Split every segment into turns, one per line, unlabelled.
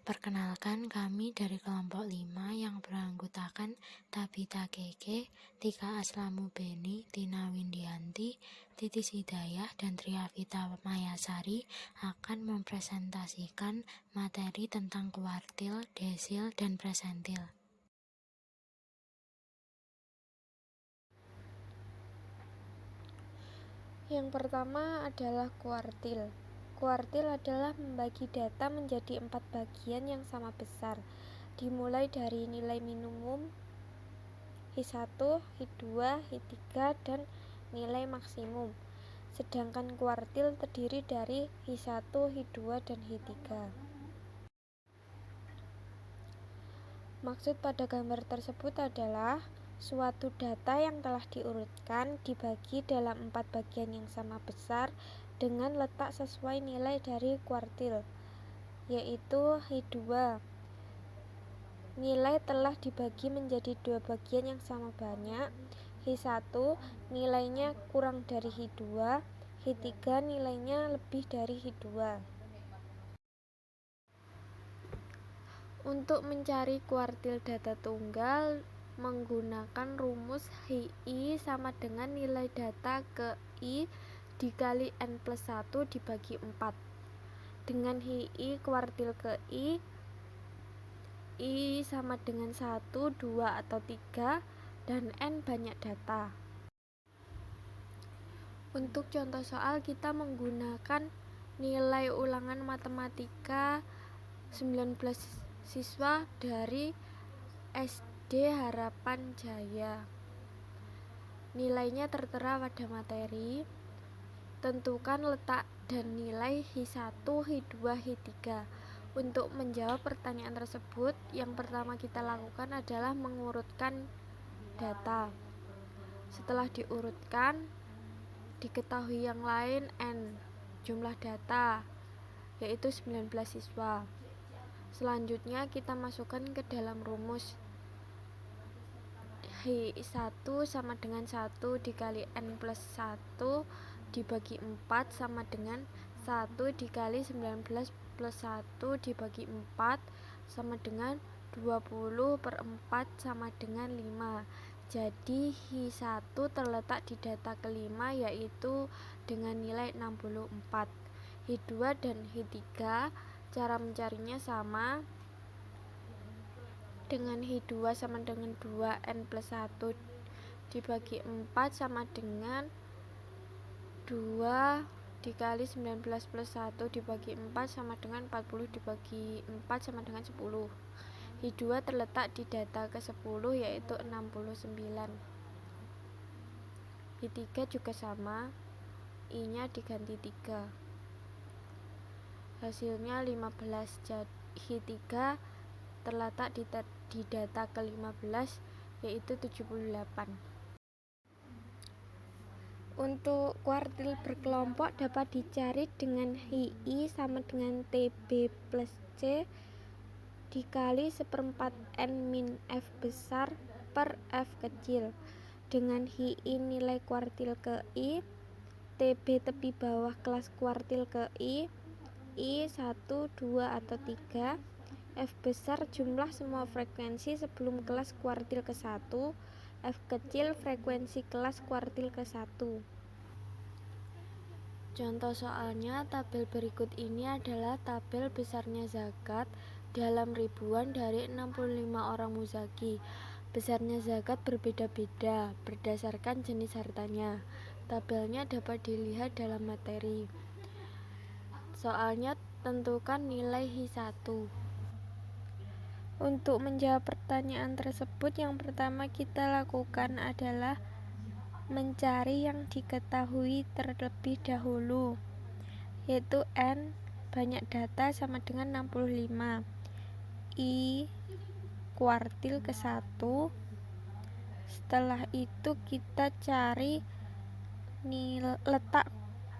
Perkenalkan, kami dari kelompok 5 yang beranggotakan Tabita Keke, Tika Aslamu Beni, Tina Windianti, Titis Hidayah, dan Triavita Mayasari akan mempresentasikan materi tentang kuartil, desil, dan presentil.
Yang pertama adalah kuartil. Kuartil adalah membagi data menjadi 4 bagian yang sama besar, dimulai dari nilai minimum, H1, H2, H3, dan nilai maksimum. Sedangkan kuartil terdiri dari H1, H2, dan H3. Maksud pada gambar tersebut adalah suatu data yang telah diurutkan dibagi dalam 4 bagian yang sama besar dengan letak sesuai nilai dari kuartil, yaitu H2. Nilai telah dibagi menjadi 2 bagian yang sama banyak. H1 nilainya kurang dari H2, H3 nilainya lebih dari H2. Untuk mencari kuartil data tunggal menggunakan rumus HI sama dengan nilai data ke I dikali N plus 1 dibagi 4. Dengan HI kuartil ke I sama dengan 1, 2, atau 3, dan N banyak data. Untuk contoh soal kita menggunakan nilai ulangan matematika 19 siswa dari SD Harapan Jaya. Nilainya tertera pada materi. Tentukan letak dan nilai H1, H2, H3. Untuk menjawab pertanyaan tersebut, yang pertama kita lakukan adalah mengurutkan data. Setelah diurutkan, diketahui yang lain N, jumlah data, yaitu 19 siswa. Selanjutnya kita masukkan ke dalam rumus. H1 sama dengan 1 dikali N plus 1 dibagi 4 sama dengan 1 dikali 19 plus 1 dibagi 4 sama dengan 20 per 4 sama dengan 5. Jadi H1 terletak di data kelima, yaitu dengan nilai 64. H2 dan H3 cara mencarinya sama. Dengan H2 sama dengan 2N plus 1 dibagi 4 sama dengan 2 dikali 19 plus 1 dibagi 4 sama dengan 40 dibagi 4 sama dengan 10. H2 terletak di data ke-10, yaitu 69. H3 juga sama, I-nya diganti 3. Hasilnya 15. H3 terletak di data ke-15, yaitu 78. Untuk kuartil berkelompok dapat dicari dengan HI sama dengan TB plus C dikali 1/4 N min F besar per F kecil. Dengan HI nilai kuartil ke I, TB tepi bawah kelas kuartil ke I 1, 2, atau 3, F besar jumlah semua frekuensi sebelum kelas kuartil ke-1, F kecil frekuensi kelas kuartil ke-1. Contoh soalnya, tabel berikut ini adalah tabel besarnya zakat dalam ribuan dari 65 orang muzaki. Besarnya zakat berbeda-beda berdasarkan jenis hartanya. Tabelnya dapat dilihat dalam materi. Soalnya tentukan nilai H1. Untuk menjawab pertanyaan tersebut, yang pertama kita lakukan adalah mencari yang diketahui terlebih dahulu, yaitu N banyak data sama dengan 65. I kuartil ke-1. Setelah itu kita cari letak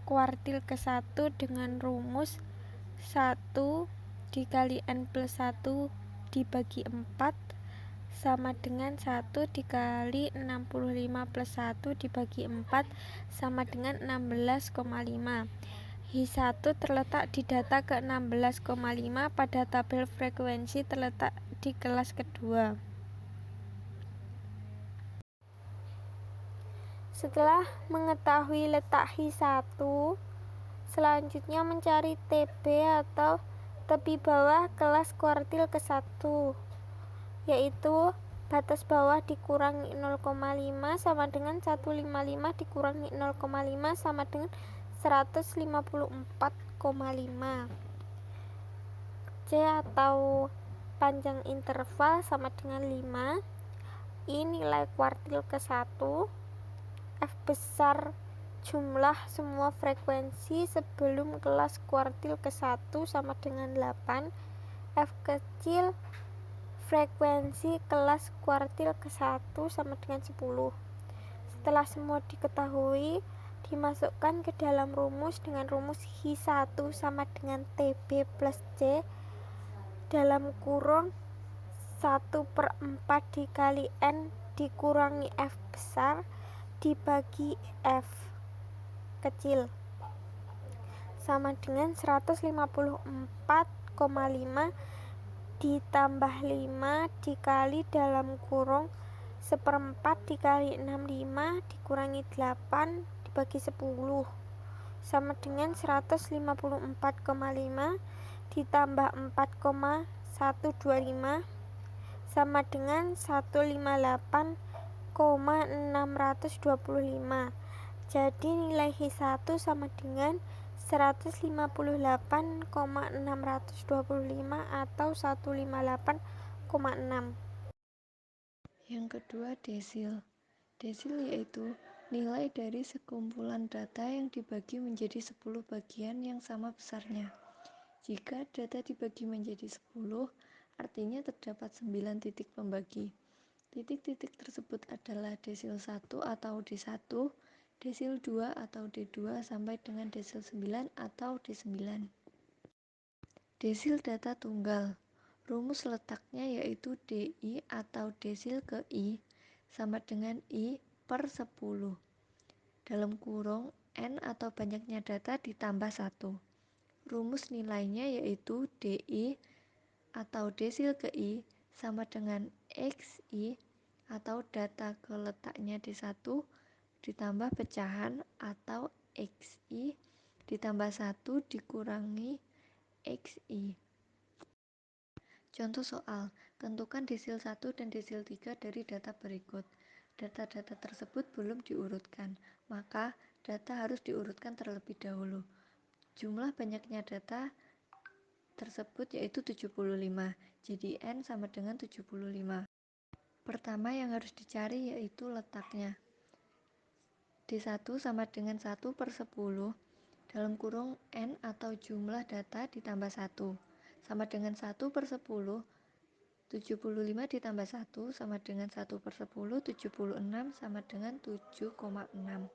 kuartil ke-1 dengan rumus 1 dikali N plus 1 dibagi 4 sama dengan 1 dikali 65 plus 1 dibagi 4 sama dengan 16,5. Hi1 terletak di data ke-16,5 pada tabel frekuensi terletak di kelas kedua. Setelah mengetahui letak Hi1, selanjutnya mencari TB atau tepi bawah kelas kuartil ke-1, yaitu batas bawah dikurangi 0,5 sama dengan 155 dikurangi 0,5 sama dengan 154,5. C atau panjang interval sama dengan 5. I nilai kuartil ke-1. F besar jumlah semua frekuensi sebelum kelas kuartil ke-1 sama dengan 8. F kecil frekuensi kelas kuartil ke-1 sama dengan 10. Setelah semua diketahui, dimasukkan ke dalam rumus dengan rumus Hi1 sama dengan TB plus C dalam kurung 1/4 dikali N dikurangi F besar dibagi F kecil sama dengan 154,5 ditambah 5 dikali dalam kurung 1/4 dikali 65 dikurangi 8 dibagi 10 sama dengan 154,5 ditambah 4,125 sama dengan 158,625. Jadi nilai Hi1 sama dengan 158,625 atau 158,6.
Yang kedua, desil. Desil yaitu nilai dari sekumpulan data yang dibagi menjadi 10 bagian yang sama besarnya. Jika data dibagi menjadi 10, artinya terdapat 9 titik pembagi. Titik-titik tersebut adalah desil 1 atau D1, desil 2 atau D2 sampai dengan desil 9 atau D9. Desil data tunggal. Rumus letaknya yaitu DI atau desil ke I sama dengan I per 10. Dalam kurung N atau banyaknya data ditambah 1. Rumus nilainya yaitu DI atau desil ke I sama dengan XI atau data ke letaknya D1 ditambah pecahan atau XI ditambah 1 dikurangi XI. Contoh soal, tentukan desil 1 dan desil 3 dari data berikut. Data-data tersebut belum diurutkan, maka data harus diurutkan terlebih dahulu. Jumlah banyaknya data tersebut yaitu 75, jadi N sama dengan 75. Pertama yang harus dicari yaitu letaknya. D1 sama dengan 1/10 dalam kurung N atau jumlah data ditambah 1 sama dengan 1/10. 75 ditambah 1 sama dengan 1/10, 76 sama dengan 7,6.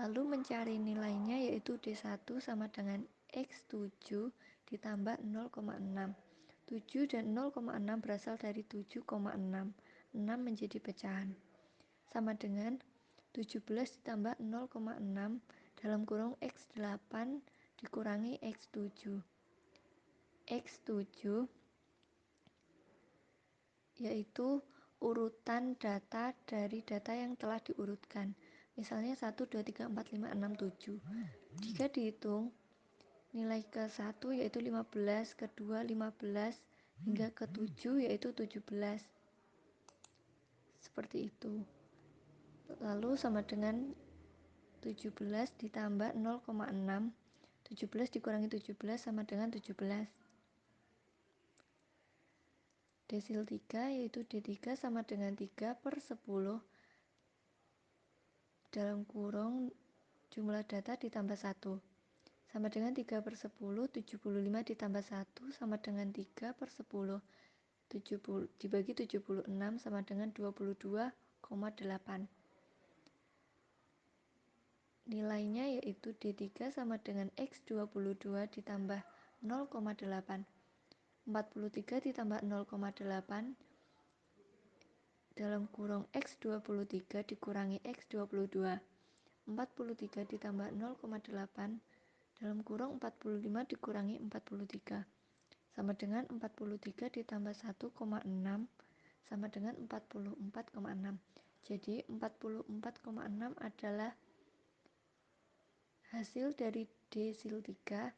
Lalu mencari nilainya yaitu D1 sama dengan X7 ditambah 0,6. 7 dan 0,6 berasal dari 7,6. 6 menjadi pecahan. Sama dengan 17 ditambah 0,6 dalam kurung X8 dikurangi X7. X7 yaitu urutan data dari data yang telah diurutkan. Misalnya 1, 2, 3, 4, 5, 6, 7. Jika dihitung, nilai ke-1 yaitu 15, kedua 15, hingga ke-7 yaitu 17. Seperti itu. Lalu sama dengan 17 ditambah 0,6. 17 dikurangi 17 sama dengan 17. Desil 3 yaitu D3 sama dengan 3/10 dalam kurung jumlah data ditambah 1 sama dengan 3/10. 75 ditambah 1 sama dengan 3/10. 70 dibagi 76 sama dengan 22,8. Nilainya yaitu D3 sama dengan X22 ditambah 0,8. 43 ditambah 0,8 dalam kurung X23 dikurangi X22. 43 ditambah 0,8 dalam kurung 45 dikurangi 43 sama dengan 43 ditambah 1,6 sama dengan 44,6. Jadi 44,6 adalah hasil dari desil 3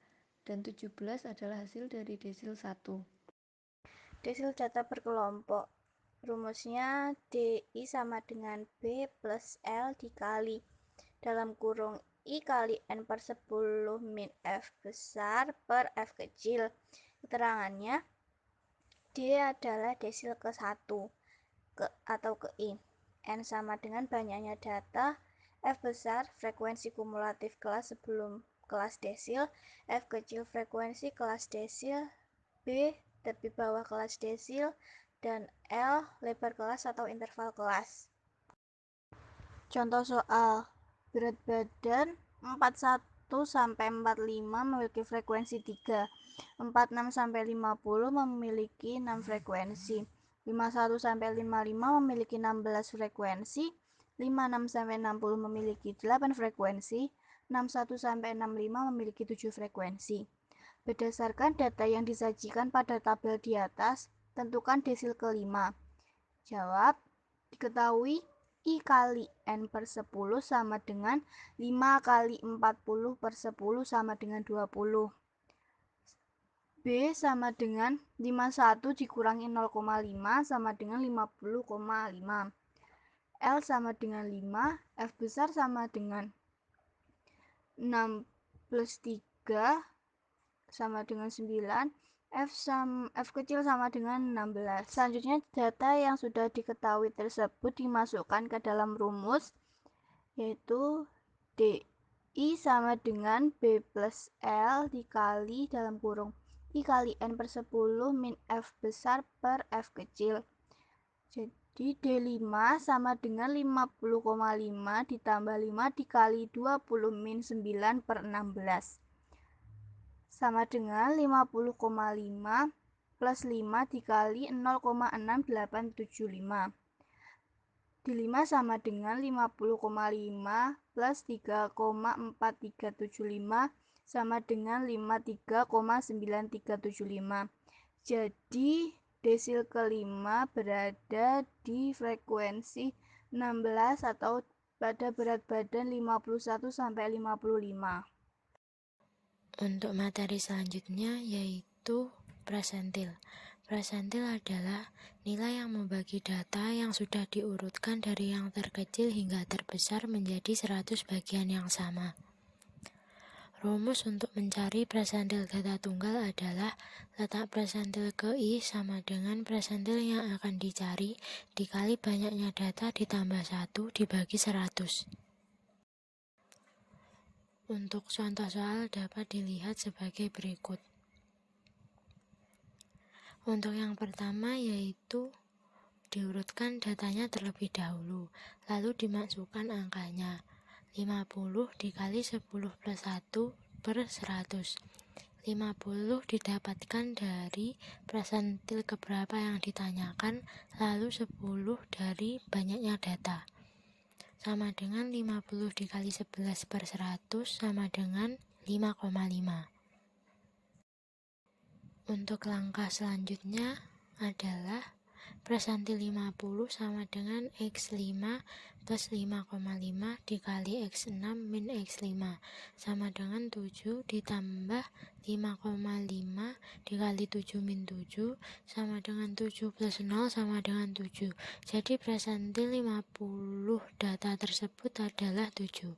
dan 17 adalah hasil dari desil 1.
Desil data berkelompok. Rumusnya DI sama dengan B plus L dikali dalam kurung I kali N per 10 min F besar per F kecil. Keterangannya, D adalah desil ke-1 atau ke I. N sama dengan banyaknya data, F besar frekuensi kumulatif kelas sebelum kelas desil, F kecil frekuensi kelas desil, B tepi bawah kelas desil, dan L lebar kelas atau interval kelas. Contoh soal, berat badan 41 sampai 45 memiliki frekuensi 3, 46 sampai 50 memiliki 6 frekuensi, 51 sampai 55 memiliki 16 frekuensi, 56 sampai 60 memiliki 8 frekuensi, 61 sampai 65 memiliki 7 frekuensi. Berdasarkan data yang disajikan pada tabel di atas, tentukan desil kelima. Jawab, diketahui I kali N per 10 sama dengan 5 kali 40 per 10 sama dengan 20. B sama dengan 51 dikurangi 0,5 sama dengan 50,5. L sama dengan 5, F besar sama dengan 6 plus 3 sama dengan 9, F kecil sama dengan 16. Selanjutnya data yang sudah diketahui tersebut dimasukkan ke dalam rumus, yaitu DI sama dengan B plus L dikali dalam kurung I kali N per 10 min F besar per F kecil. Jadi D5 sama dengan 50,5 ditambah 5 dikali 20 min 9 per 16. Sama dengan 50,5 plus 5 dikali 0,6875. D5 sama dengan 50,5 plus 3,4375 sama dengan 53,9375. Jadi desil kelima berada di frekuensi 16 atau pada berat badan 51 sampai 55.
Untuk materi selanjutnya yaitu presentil. Presentil adalah nilai yang membagi data yang sudah diurutkan dari yang terkecil hingga terbesar menjadi 100 bagian yang sama. Rumus untuk mencari presentil data tunggal adalah letak presentil ke I sama dengan presentil yang akan dicari dikali banyaknya data ditambah 1 dibagi 100. Untuk contoh soal dapat dilihat sebagai berikut. Untuk yang pertama yaitu diurutkan datanya terlebih dahulu, lalu dimasukkan angkanya. 50 dikali 10 plus 1 per 100. 50 didapatkan dari presentil keberapa yang ditanyakan, lalu 10 dari banyaknya data. Sama dengan 50 dikali 11 per 100 sama dengan 5,5. Untuk langkah selanjutnya adalah presentil 50 sama dengan X5 plus 5,5 dikali X6 min X5 sama dengan 7 ditambah 5,5 dikali 7 min 7 sama dengan 7 plus 0 sama dengan 7. Jadi presentil 50 data tersebut adalah 7.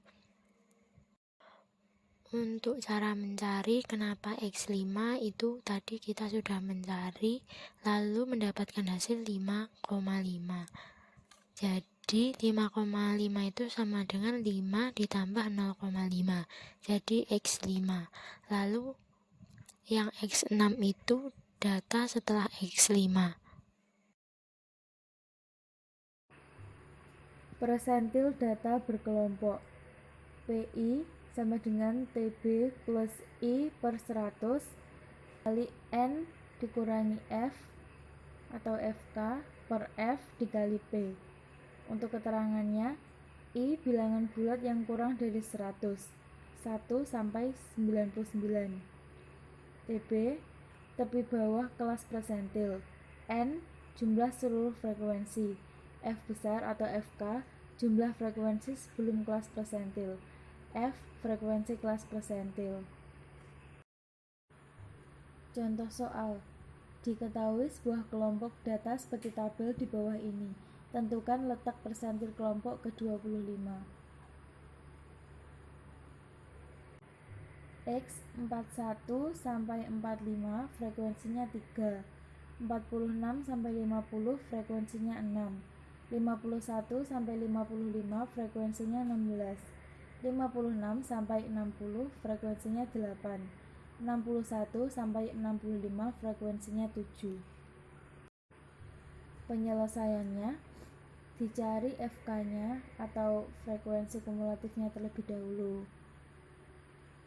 Untuk cara mencari kenapa X5 itu tadi kita sudah mencari lalu mendapatkan hasil 5,5. Jadi 5,5 itu sama dengan 5 ditambah 0,5. Jadi X5. Lalu yang X6 itu data setelah X5.
Presentil data berkelompok. PI sama dengan TB plus I per 100 kali N dikurangi F atau FK per F dikali P. Untuk keterangannya, I bilangan bulat yang kurang dari 100 1 sampai 99. TB tepi bawah kelas persentil. N jumlah seluruh frekuensi. F besar atau FK jumlah frekuensi sebelum kelas persentil. F frekuensi kelas persentil. Contoh soal. Diketahui sebuah kelompok data seperti tabel di bawah ini. Tentukan letak persentil kelompok ke-25. X 41 sampai 45 frekuensinya 3. 46 sampai 50 frekuensinya 6. 51 sampai 55 frekuensinya 16. 56 sampai 60 frekuensinya 8. 61 sampai 65 frekuensinya 7. Penyelesaiannya, dicari FK-nya atau frekuensi kumulatifnya terlebih dahulu.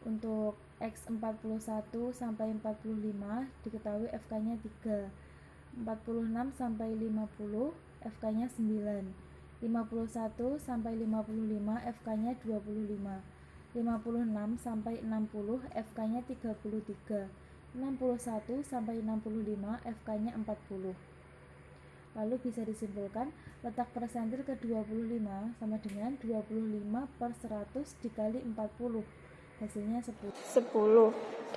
Untuk X 41 sampai 45 diketahui FK-nya 3. 46 sampai 50 FK-nya 9. 51 sampai 55 FK-nya 25. 56 sampai 60 FK-nya 33. 61 sampai 65 FK-nya 40. Lalu bisa disimpulkan letak persentil ke-25 sama dengan 25 per 100 dikali 40. Hasilnya 10.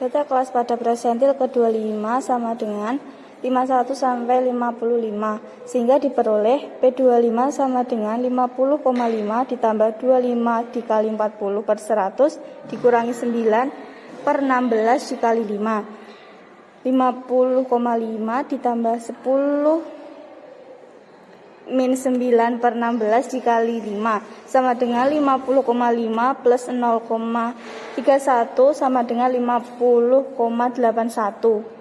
Data kelas pada persentil ke-25 sama dengan 51 sampai 55, sehingga diperoleh P25 sama dengan 50,5 ditambah 25 dikali 40 per 100 dikurangi 9 per 16 dikali 5. 50,5 ditambah 10 min 9 per 16 dikali 5 sama dengan 50,5 plus 0,31 sama dengan 50,81.